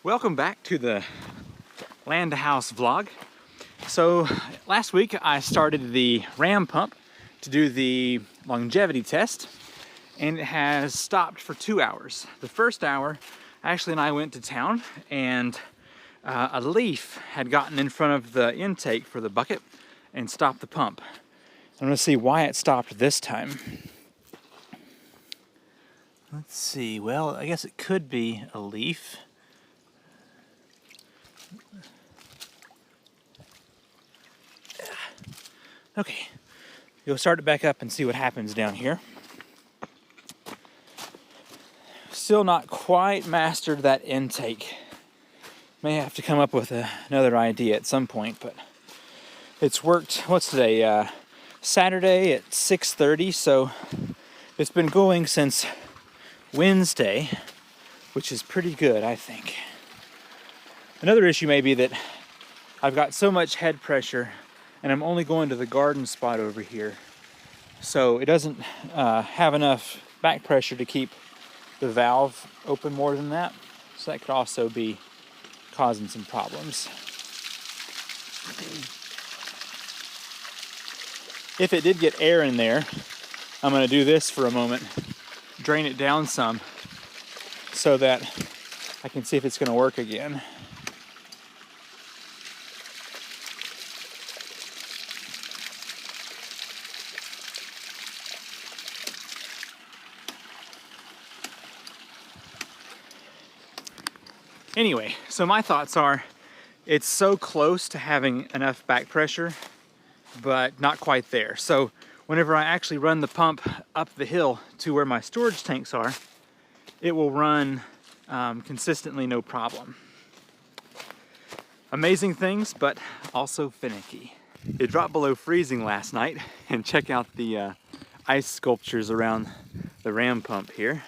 Welcome back to the Land to House vlog. So last week I started the ram pump to do the longevity test, and it has stopped for 2 hours. The first hour, Ashley and I went to town, and a leaf had gotten in front of the intake for the bucket and stopped the pump. I'm gonna see why it stopped this time. Let's see, well, I guess it could be a leaf. Okay, go start it back up and see what happens down here. Still not quite mastered that intake. May have to come up with another idea at some point, but it's worked. What's today? Saturday at 6:30, so it's been going since Wednesday, which is pretty good, I think. Another issue may be that I've got so much head pressure and I'm only going to the garden spot over here, so it doesn't have enough back pressure to keep the valve open more than that, so that could also be causing some problems. If it did get air in there, I'm going to do this for a moment, drain it down some so that I can see if it's going to work again. Anyway, so my thoughts are, it's so close to having enough back pressure, but not quite there. So whenever I actually run the pump up the hill to where my storage tanks are, it will run consistently, no problem. Amazing things, but also finicky. It dropped below freezing last night, and check out the ice sculptures around the ram pump here.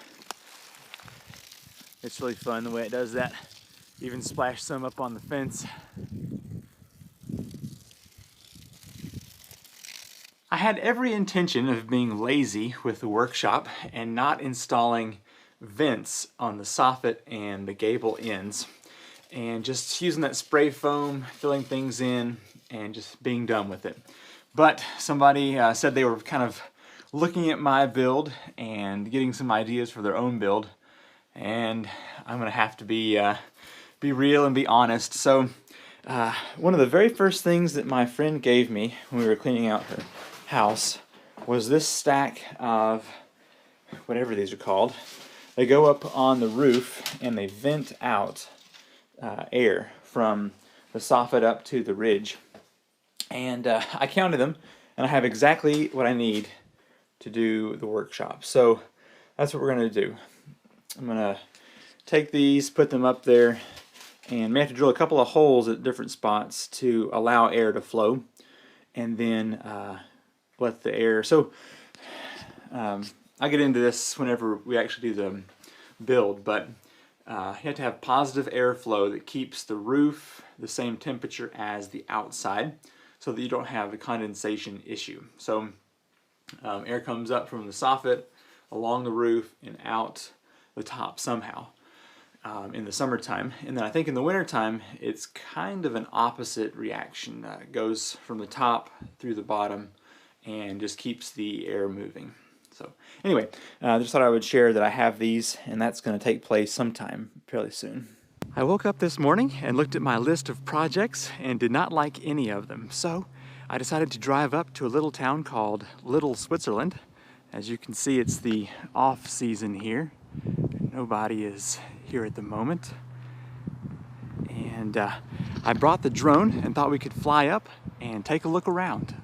It's really fun the way it does that. Even splashed some up on the fence. I had every intention of being lazy with the workshop and not installing vents on the soffit and the gable ends, and just using that spray foam, filling things in, and just being done with it. But somebody said they were kind of looking at my build and getting some ideas for their own build, and I'm gonna have to be real and be honest. So one of the very first things that my friend gave me when we were cleaning out her house was this stack of whatever these are called. They go up on the roof and they vent out air from the soffit up to the ridge. And I counted them, and I have exactly what I need to do the workshop. So that's what we're going to do. I'm going to take these, put them up there, and may have to drill a couple of holes at different spots to allow air to flow, and then let the air. So I'll get into this whenever we actually do the build, but you have to have positive airflow that keeps the roof the same temperature as the outside, so that you don't have a condensation issue. So air comes up from the soffit along the roof and out the top somehow. In the summertime, and then I think in the wintertime it's kind of an opposite reaction. It goes from the top through the bottom and just keeps the air moving. So anyway, just thought I would share that I have these, and that's going to take place sometime fairly soon. I woke up this morning and looked at my list of projects and did not like any of them, so I decided to drive up to a little town called Little Switzerland. As you can see, it's the off season here. Nobody is here at the moment, and I brought the drone and thought we could fly up and take a look around.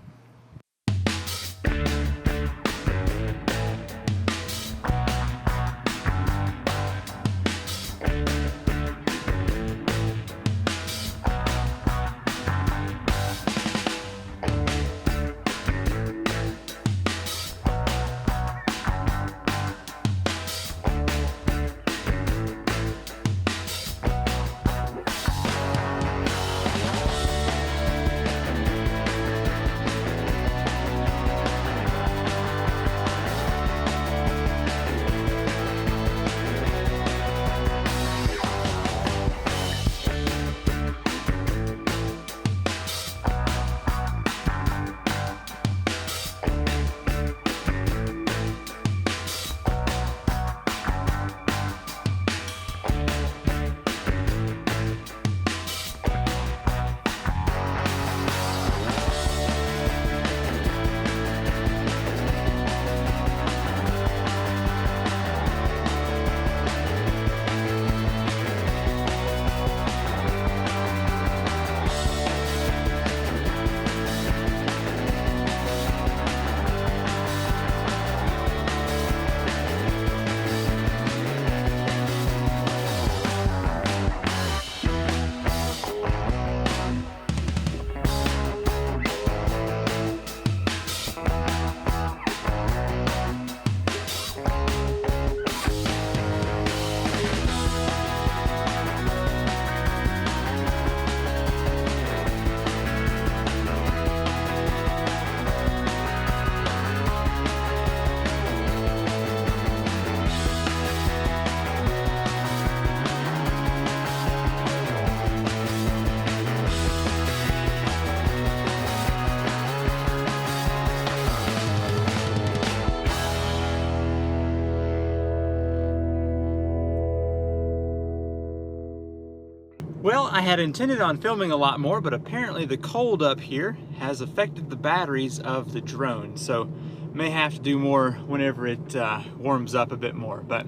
Well, I had intended on filming a lot more, but apparently the cold up here has affected the batteries of the drone, so may have to do more whenever it warms up a bit more. But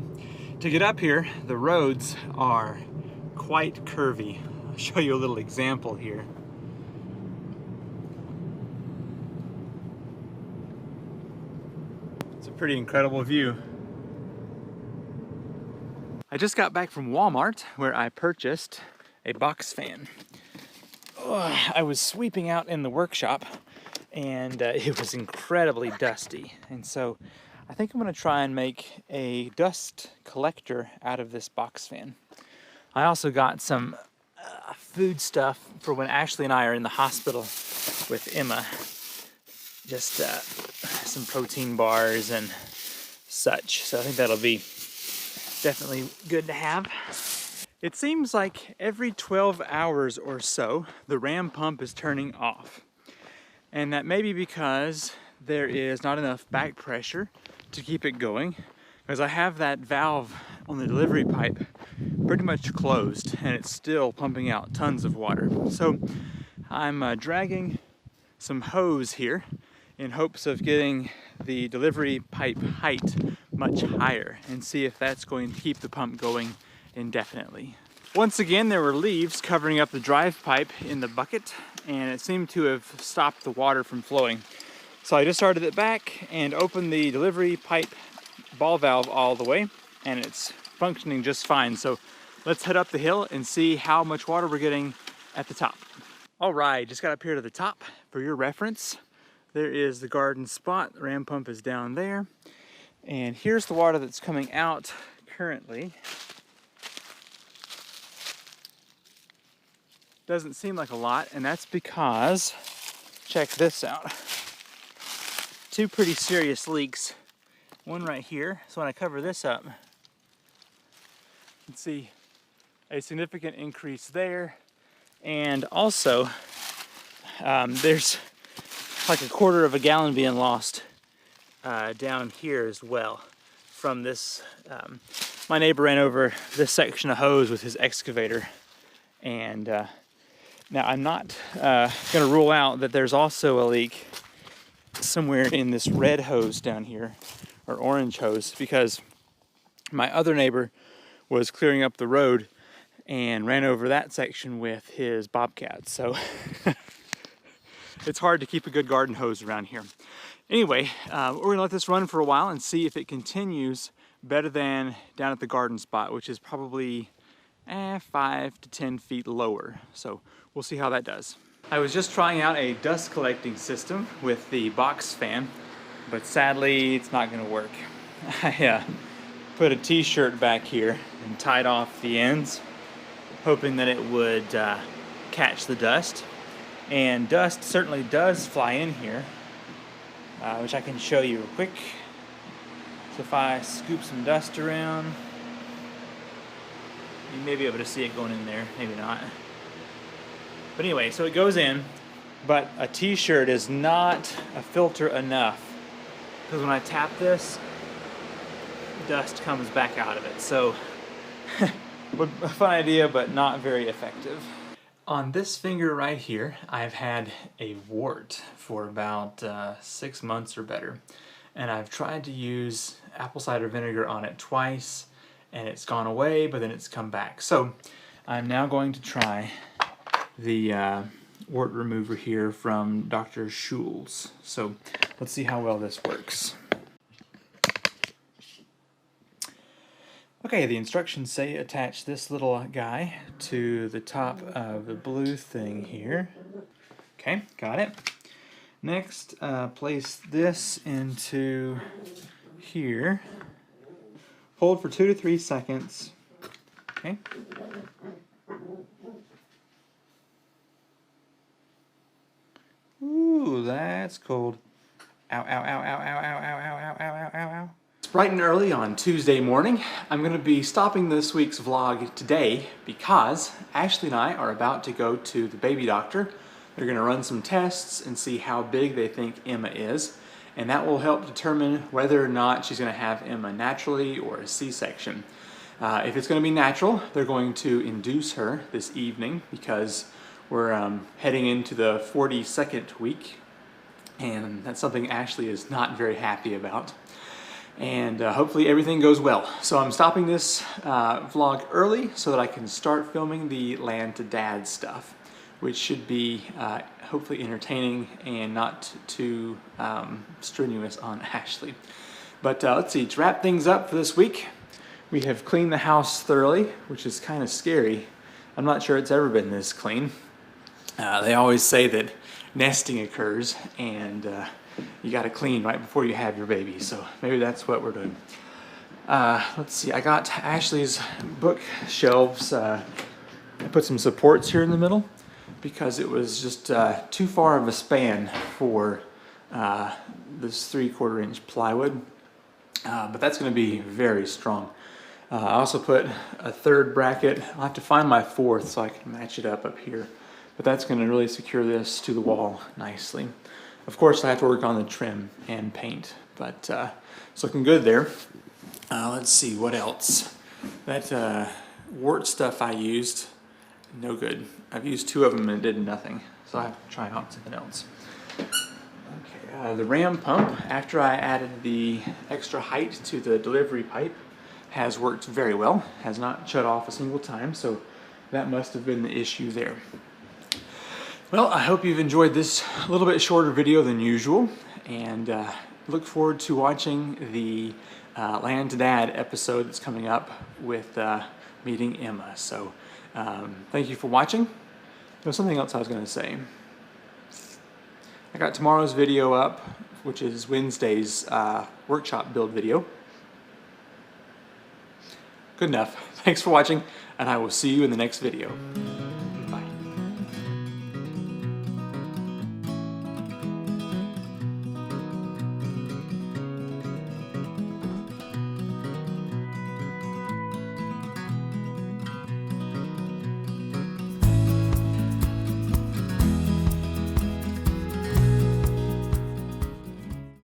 to get up here, the roads are quite curvy. I'll show you a little example here. It's a pretty incredible view. I just got back from Walmart where I purchased a box fan. I was sweeping out in the workshop and it was incredibly dusty, and so I think I'm going to try and make a dust collector out of this box fan. I also got some food stuff for when Ashley and I are in the hospital with Emma. Just some protein bars and such, so I think that'll be definitely good to have. It seems like every 12 hours or so, the ram pump is turning off. And that may be because there is not enough back pressure to keep it going, because I have that valve on the delivery pipe pretty much closed and it's still pumping out tons of water. So I'm dragging some hose here in hopes of getting the delivery pipe height much higher and see if that's going to keep the pump going indefinitely. Once again, there were leaves covering up the drive pipe in the bucket, and it seemed to have stopped the water from flowing. So I just started it back and opened the delivery pipe ball valve all the way, and it's functioning just fine. So let's head up the hill and see how much water we're getting at the top. All right, just got up here to the top. For your reference, there is the garden spot. The ram pump is down there. And here's the water that's coming out currently. Doesn't seem like a lot, and that's because, check this out. Two pretty serious leaks. One right here, so when I cover this up, you can see a significant increase there. And also, there's like a quarter of a gallon being lost down here as well from this. My neighbor ran over this section of hose with his excavator, and now I'm not going to rule out that there's also a leak somewhere in this red hose down here, or orange hose, because my other neighbor was clearing up the road and ran over that section with his bobcat. So it's hard to keep a good garden hose around here. Anyway, we're gonna let this run for a while and see if it continues better than down at the garden spot, which is probably 5 to 10 feet lower. So we'll see how that does. I was just trying out a dust collecting system with the box fan, but sadly it's not gonna work. I put a t-shirt back here and tied off the ends, hoping that it would catch the dust. And dust certainly does fly in here, which I can show you real quick. So if I scoop some dust around, you may be able to see it going in there, maybe not. But anyway, so it goes in, but a t-shirt is not a filter enough, because when I tap this, dust comes back out of it. So a fun idea, but not very effective. On this finger right here, I've had a wart for about 6 months or better. And I've tried to use apple cider vinegar on it twice, and it's gone away, but then it's come back. So I'm now going to try the wart remover here from Dr. Schul's. So let's see how well this works. Okay, the instructions say attach this little guy to the top of the blue thing here. Okay, got it. Next, place this into here. Hold for 2 to 3 seconds. Okay. Ooh, that's cold. Ow, ow, ow, ow, ow, ow, ow, ow, ow, ow, ow, ow. It's bright and early on Tuesday morning. I'm going to be stopping this week's vlog today because Ashley and I are about to go to the baby doctor. They're going to run some tests and see how big they think Emma is, and that will help determine whether or not she's going to have Emma naturally or a C-section. If it's going to be natural, they're going to induce her this evening because we're heading into the 42nd week, and that's something Ashley is not very happy about. And hopefully everything goes well. So I'm stopping this vlog early so that I can start filming the Land to Dad stuff, which should be hopefully entertaining and not too strenuous on Ashley. But let's see, to wrap things up for this week, we have cleaned the house thoroughly, which is kind of scary. I'm not sure it's ever been this clean. They always say that nesting occurs and you got to clean right before you have your baby, so maybe that's what we're doing. Let's see, I got Ashley's bookshelves. I put some supports here in the middle because it was just too far of a span for this 3/4 inch plywood, but that's going to be very strong. I also put a third bracket. I'll have to find my fourth so I can match it up here, but that's going to really secure this to the wall nicely. Of course, I have to work on the trim and paint, but it's looking good there. Let's see, what else? That wart stuff I used, no good. I've used 2 of them and it did nothing, so I have to try out something else. Okay, the ram pump, after I added the extra height to the delivery pipe, has worked very well. Has not shut off a single time, so that must have been the issue there. Well, I hope you've enjoyed this a little bit shorter video than usual, and look forward to watching the Land to Dad episode that's coming up with meeting Emma. So thank you for watching. There's something else I was going to say. I got tomorrow's video up, which is Wednesday's workshop build video. Good enough. Thanks for watching, and I will see you in the next video.